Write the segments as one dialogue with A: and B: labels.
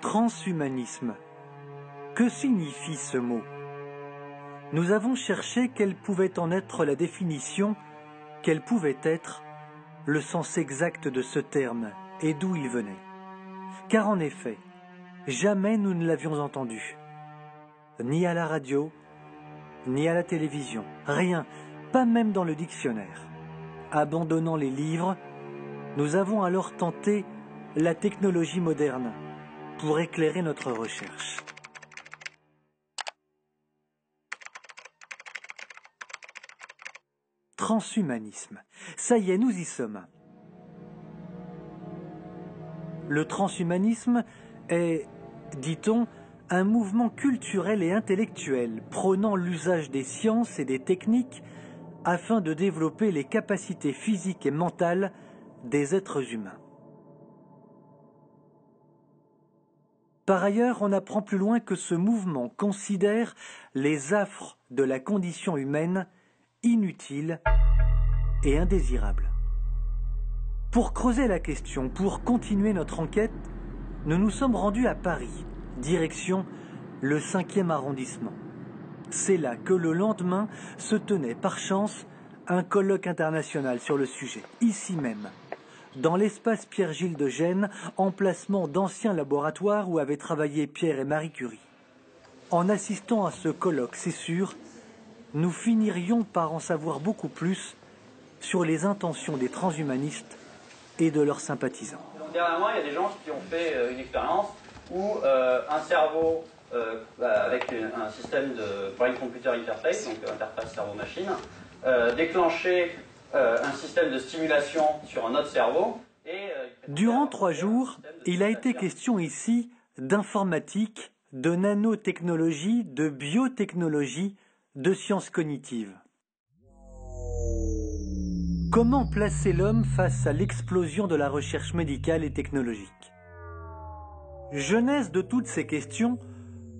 A: Transhumanisme. Que signifie ce mot? Nous avons cherché quelle pouvait en être la définition, quel pouvait être le sens exact de ce terme et d'où il venait. Car en effet, jamais nous ne l'avions entendu. Ni à la radio, ni à la télévision, rien, pas même dans le dictionnaire. Abandonnant les livres, nous avons alors tenté la technologie moderne pour éclairer notre recherche. Transhumanisme. Ça y est, nous y sommes. Le transhumanisme est, dit-on, un mouvement culturel et intellectuel prônant l'usage des sciences et des techniques afin de développer les capacités physiques et mentales des êtres humains. Par ailleurs, on apprend plus loin que ce mouvement considère les affres de la condition humaine inutiles et indésirables. Pour creuser la question, pour continuer notre enquête, nous nous sommes rendus à Paris, direction le 5e arrondissement. C'est là que le lendemain se tenait par chance un colloque international sur le sujet, ici même, dans l'espace Pierre-Gilles de Gênes, emplacement d'anciens laboratoires où avaient travaillé Pierre et Marie Curie. En assistant à ce colloque, c'est sûr, nous finirions par en savoir beaucoup plus sur les intentions des transhumanistes et de leurs sympathisants.
B: Donc, dernièrement, il y a des gens qui ont fait une expérience où un cerveau avec un système de brain computer interface, donc interface cerveau-machine, déclenchait un système de stimulation sur un autre cerveau.
A: Durant 3 jours, il a été question ici d'informatique, de nanotechnologie, de biotechnologie, de sciences cognitives. Comment placer l'homme face à l'explosion de la recherche médicale et technologique? Genèse de toutes ces questions,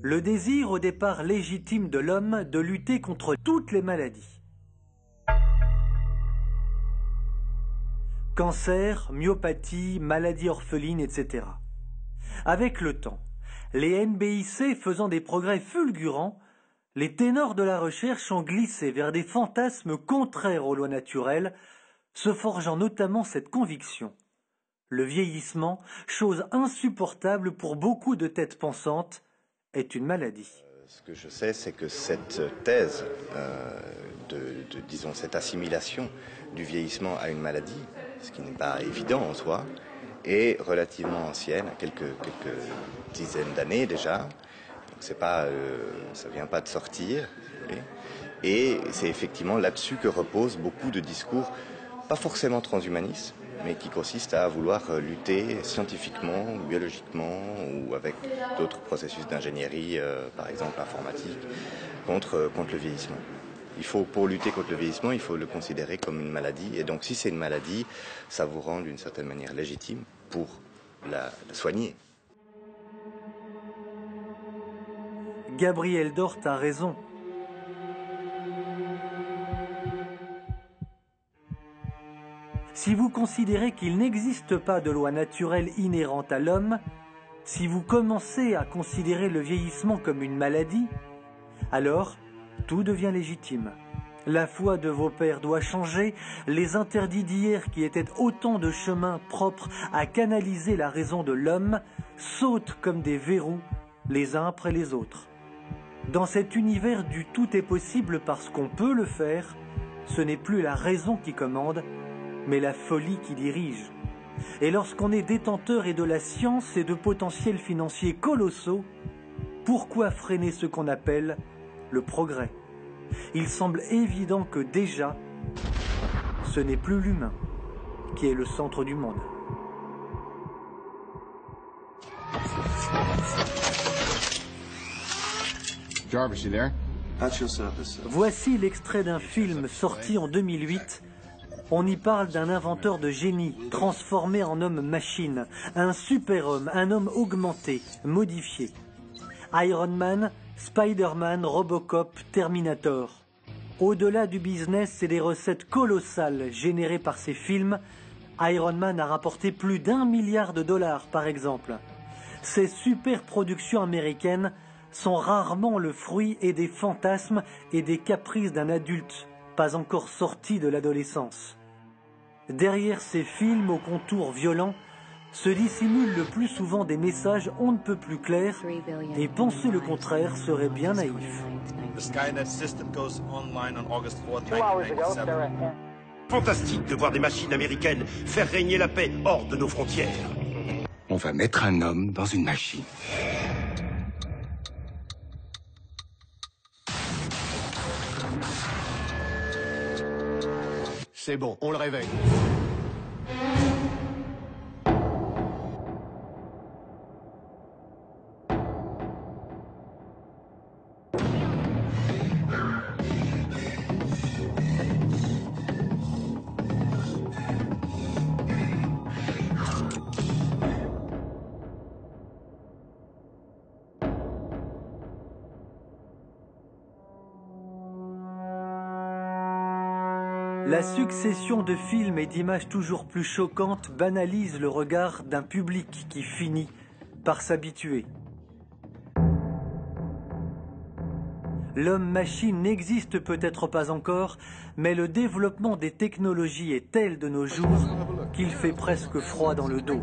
A: le désir au départ légitime de l'homme de lutter contre toutes les maladies. Cancer, myopathie, maladies orphelines, etc. Avec le temps, les NBIC faisant des progrès fulgurants, les ténors de la recherche ont glissé vers des fantasmes contraires aux lois naturelles, se forgeant notamment cette conviction. Le vieillissement, chose insupportable pour beaucoup de têtes pensantes, est une maladie.
C: Ce que je sais, c'est que cette thèse, disons, cette assimilation du vieillissement à une maladie, ce qui n'est pas évident en soi, est relativement ancienne, quelques dizaines d'années déjà. Donc c'est pas, ça vient pas de sortir. Et c'est effectivement là-dessus que reposent beaucoup de discours, pas forcément transhumanistes, mais qui consistent à vouloir lutter scientifiquement, biologiquement ou avec d'autres processus d'ingénierie, par exemple informatique, contre le vieillissement. Pour lutter contre le vieillissement, il faut le considérer comme une maladie. Et donc si c'est une maladie, ça vous rend d'une certaine manière légitime pour la soigner.
A: Gabriel Dort a raison. Si vous considérez qu'il n'existe pas de loi naturelle inhérente à l'homme, si vous commencez à considérer le vieillissement comme une maladie, alors tout devient légitime. La foi de vos pères doit changer, les interdits d'hier qui étaient autant de chemins propres à canaliser la raison de l'homme sautent comme des verrous les uns après les autres. Dans cet univers du tout est possible parce qu'on peut le faire, ce n'est plus la raison qui commande, mais la folie qui dirige. Et lorsqu'on est détenteur et de la science et de potentiels financiers colossaux, pourquoi freiner ce qu'on appelle le progrès? Il semble évident que déjà, ce n'est plus l'humain qui est le centre du monde.
D: Jarvis, you there?
A: Voici l'extrait d'un film sorti en 2008. On y parle d'un inventeur de génie, transformé en homme-machine, un super-homme, un homme augmenté, modifié. Iron Man, Spider-Man, Robocop, Terminator. Au-delà du business et des recettes colossales générées par ces films, Iron Man a rapporté plus d'1 milliard de dollars par exemple. ces super-productions américaines sont rarement le fruit et des fantasmes et des caprices d'un adulte pas encore sorti de l'adolescence. Derrière ces films aux contours violents se dissimulent le plus souvent des messages on ne peut plus clairs, et penser le contraire serait bien naïf.
E: The Skynet system goes online on August 4, 1997.
F: Fantastique de voir des machines américaines faire régner la paix hors de nos frontières.
G: On va mettre un homme dans une machine.
F: C'est bon, on le réveille.
A: La succession de films et d'images toujours plus choquantes banalise le regard d'un public qui finit par s'habituer. L'homme-machine n'existe peut-être pas encore, mais le développement des technologies est tel de nos jours qu'il fait presque froid dans le dos.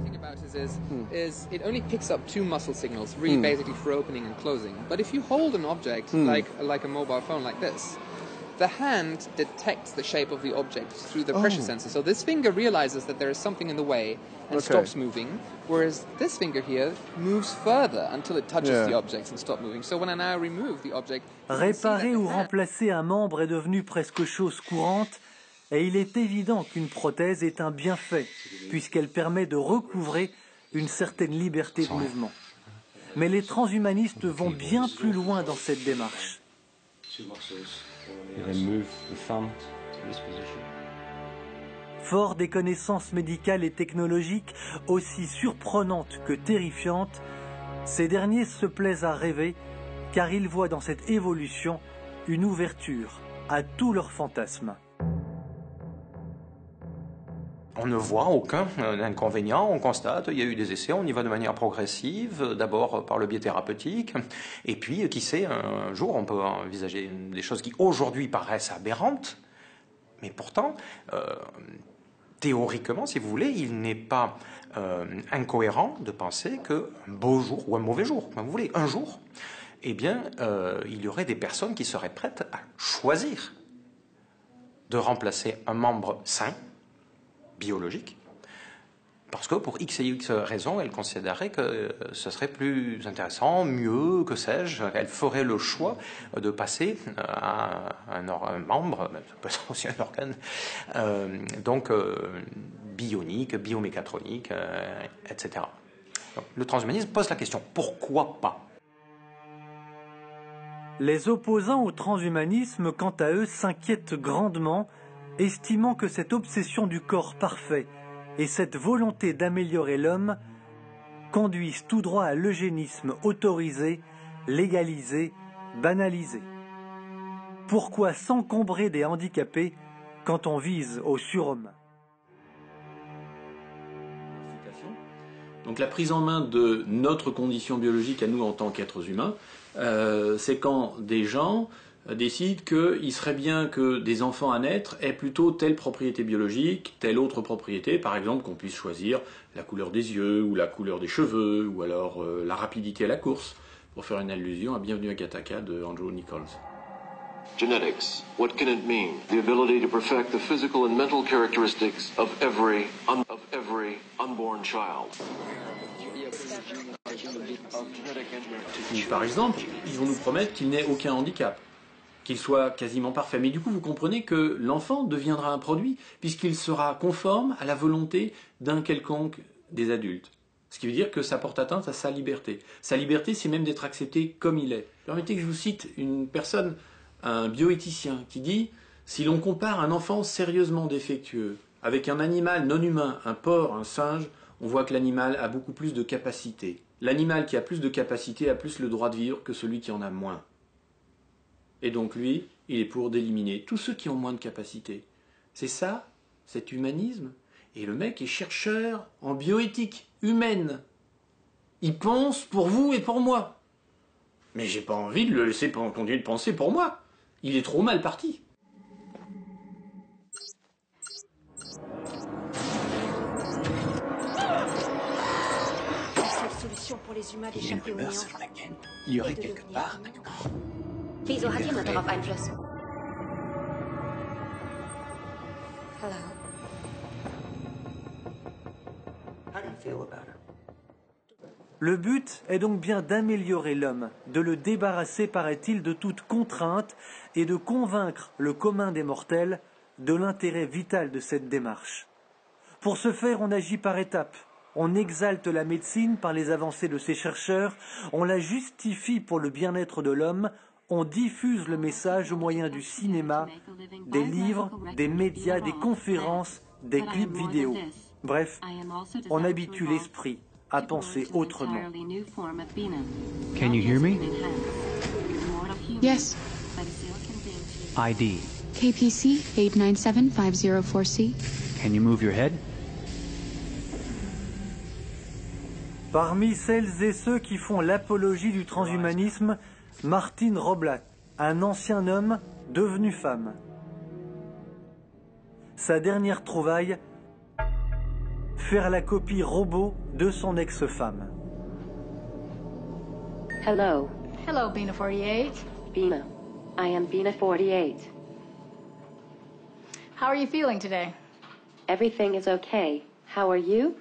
H: It only picks up 2 muscle signals, really basically for opening and closing. But if you hold an object like a mobile phone like this, the hand detects the shape of the object through the pressure sensor. So this finger realizes that there is something in the way and stops moving, whereas this finger here moves further until it touches the object and stops moving. So when I now remove the object...
A: Réparer ou remplacer un membre est devenu presque chose courante, et il est évident qu'une prothèse est un bienfait, puisqu'elle permet de recouvrer une certaine liberté de mouvement. Mais les transhumanistes vont bien plus loin dans cette démarche. Fort des connaissances médicales et technologiques aussi surprenantes que terrifiantes, ces derniers se plaisent à rêver car ils voient dans cette évolution une ouverture à tous leurs fantasmes.
I: On ne voit aucun inconvénient, on constate, il y a eu des essais, on y va de manière progressive, d'abord par le biais thérapeutique, et puis, qui sait, un jour on peut envisager des choses qui aujourd'hui paraissent aberrantes, mais pourtant, théoriquement, si vous voulez, il n'est pas incohérent de penser qu'un beau jour, ou un mauvais jour, comme vous voulez, un jour, eh bien, il y aurait des personnes qui seraient prêtes à choisir de remplacer un membre sain, biologique, parce que pour X et X raisons, elle considérait que ce serait plus intéressant, mieux, que sais-je, elle ferait le choix de passer à un membre, ça peut être aussi un organe, bionique, biomécatronique, etc. Donc, le transhumanisme pose la question, pourquoi pas ?
A: Les opposants au transhumanisme, quant à eux, s'inquiètent grandement, estimant que cette obsession du corps parfait et cette volonté d'améliorer l'homme conduisent tout droit à l'eugénisme autorisé, légalisé, banalisé. Pourquoi s'encombrer des handicapés quand on vise au surhomme ?
J: Donc la prise en main de notre condition biologique à nous en tant qu'êtres humains, c'est quand des gens décident qu'il serait bien que des enfants à naître aient plutôt telle propriété biologique, telle autre propriété, par exemple qu'on puisse choisir la couleur des yeux ou la couleur des cheveux ou alors la rapidité à la course, pour faire une allusion à Bienvenue à Gattaca de Andrew Nichols.
K: Genetics, what can it mean? The ability to perfect the physical and mental characteristics of every unborn child.
J: Par exemple, ils vont nous promettre qu'il n'ait aucun handicap, qu'il soit quasiment parfait. Mais du coup, vous comprenez que l'enfant deviendra un produit, puisqu'il sera conforme à la volonté d'un quelconque des adultes. Ce qui veut dire que ça porte atteinte à sa liberté. Sa liberté, c'est même d'être accepté comme il est. Permettez que je vous cite une personne, un bioéthicien, qui dit « Si l'on compare un enfant sérieusement défectueux avec un animal non humain, un porc, un singe, on voit que l'animal a beaucoup plus de capacité. L'animal qui a plus de capacité a plus le droit de vivre que celui qui en a moins. Et donc lui, il est pour d'éliminer tous ceux qui ont moins de capacité. C'est ça, cet humanisme. Et le mec est chercheur en bioéthique humaine. Il pense pour vous et pour moi. Mais j'ai pas envie de le laisser continuer de penser pour moi. Il est trop mal parti.
L: Pour les humains d'échapper au néant.
G: Il y aurait quelque part.
L: Wieso hat jemand darauf Einfluss? Hello.
A: How do you feel about her? Le but est donc bien d'améliorer l'homme, de le débarrasser, paraît-il, de toute contrainte et de convaincre le commun des mortels de l'intérêt vital de cette démarche. Pour ce faire, on agit par étapes. On exalte la médecine par les avancées de ses chercheurs, on la justifie pour le bien-être de l'homme, on diffuse le message au moyen du cinéma, des livres, des médias, des conférences, des clips vidéo. Bref, on habitue l'esprit à penser autrement.
M: Can you hear me?
N: Yes.
M: ID.
N: KPC 897504C.
M: Can you move your head?
A: Parmi celles et ceux qui font l'apologie du transhumanisme, Martine Roblat, un ancien homme devenu femme. Sa dernière trouvaille, faire la copie robot de son ex-femme.
O: Hello.
P: Hello, Bina 48.
O: Bina. I am Bina 48.
P: How are you feeling today?
O: Everything is okay. How are you?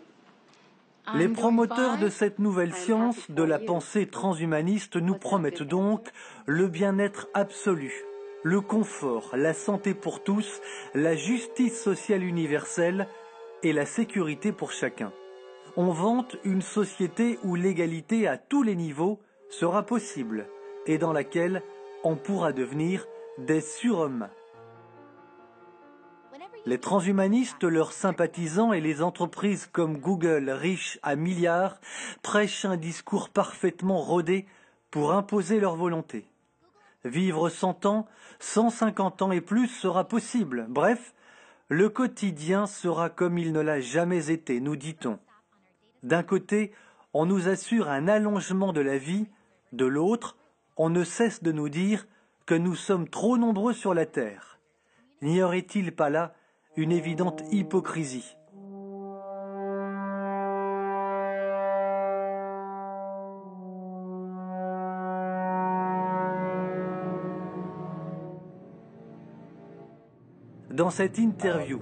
A: Les promoteurs de cette nouvelle science de la pensée transhumaniste nous promettent donc le bien-être absolu, le confort, la santé pour tous, la justice sociale universelle et la sécurité pour chacun. On vante une société où l'égalité à tous les niveaux sera possible et dans laquelle on pourra devenir des surhommes. Les transhumanistes, leurs sympathisants et les entreprises comme Google, riches à milliards, prêchent un discours parfaitement rodé pour imposer leur volonté. Vivre 100 ans, 150 ans et plus sera possible. Bref, le quotidien sera comme il ne l'a jamais été, nous dit-on. D'un côté, on nous assure un allongement de la vie, de l'autre, on ne cesse de nous dire que nous sommes trop nombreux sur la Terre. N'y aurait-il pas là une évidente hypocrisie? Dans cette interview,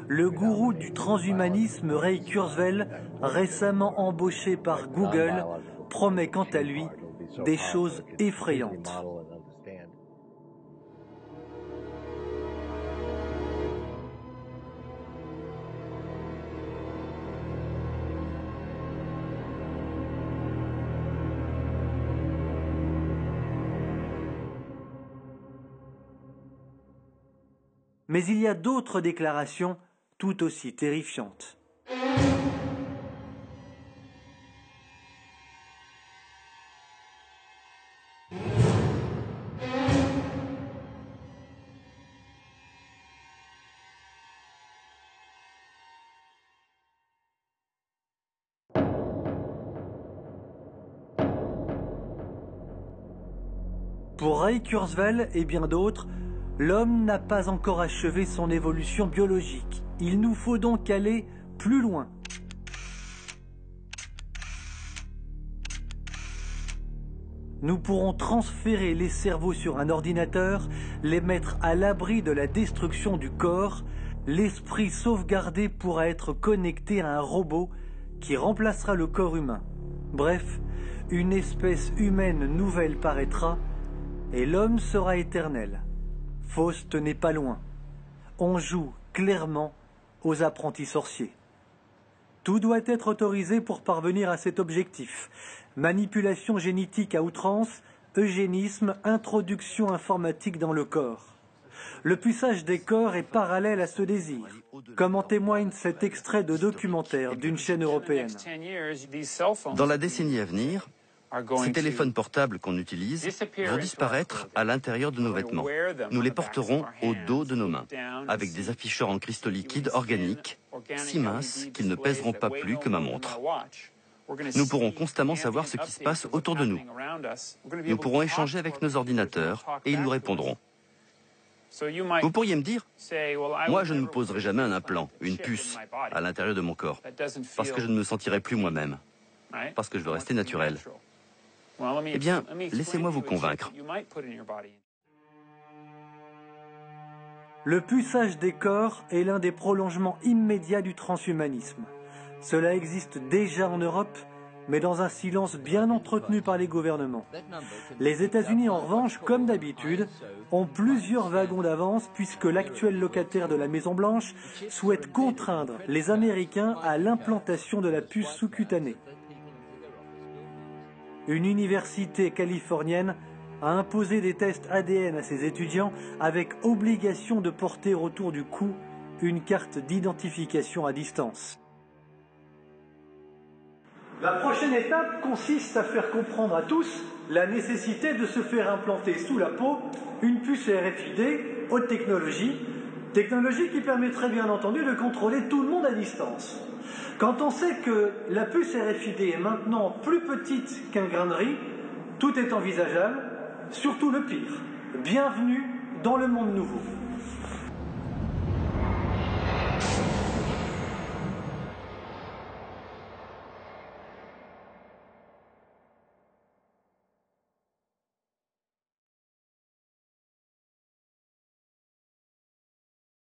A: le gourou du transhumanisme Ray Kurzweil, récemment embauché par Google, promet quant à lui des choses effrayantes. Mais il y a d'autres déclarations tout aussi terrifiantes. Pour Ray Kurzweil et bien d'autres, l'homme n'a pas encore achevé son évolution biologique. Il nous faut donc aller plus loin. Nous pourrons transférer les cerveaux sur un ordinateur, les mettre à l'abri de la destruction du corps. L'esprit sauvegardé pourra être connecté à un robot qui remplacera le corps humain. Bref, une espèce humaine nouvelle paraîtra et l'homme sera éternel. Faust n'est pas loin. On joue clairement aux apprentis sorciers. Tout doit être autorisé pour parvenir à cet objectif. Manipulation génétique à outrance, eugénisme, introduction informatique dans le corps. Le puçage des corps est parallèle à ce désir, comme en témoigne cet extrait de documentaire d'une chaîne européenne.
Q: Dans la décennie à venir, ces téléphones portables qu'on utilise vont disparaître à l'intérieur de nos vêtements. Nous les porterons au dos de nos mains, avec des afficheurs en cristaux liquides organiques, si minces qu'ils ne pèseront pas plus que ma montre. Nous pourrons constamment savoir ce qui se passe autour de nous. Nous pourrons échanger avec nos ordinateurs et ils nous répondront. Vous pourriez me dire, moi je ne me poserai jamais un implant, une puce, à l'intérieur de mon corps, parce que je ne me sentirai plus moi-même, parce que je veux rester naturel. Eh bien, laissez-moi vous convaincre.
A: Le puçage des corps est l'un des prolongements immédiats du transhumanisme. Cela existe déjà en Europe, mais dans un silence bien entretenu par les gouvernements. Les États-Unis, en revanche, comme d'habitude, ont plusieurs wagons d'avance puisque l'actuel locataire de la Maison-Blanche souhaite contraindre les Américains à l'implantation de la puce sous-cutanée. Une université californienne a imposé des tests ADN à ses étudiants avec obligation de porter autour du cou une carte d'identification à distance. La prochaine étape consiste à faire comprendre à tous la nécessité de se faire implanter sous la peau une puce RFID haute technologie, technologie qui permettrait bien entendu de contrôler tout le monde à distance. Quand on sait que la puce RFID est maintenant plus petite qu'un grain de riz, tout est envisageable, surtout le pire. Bienvenue dans le monde nouveau.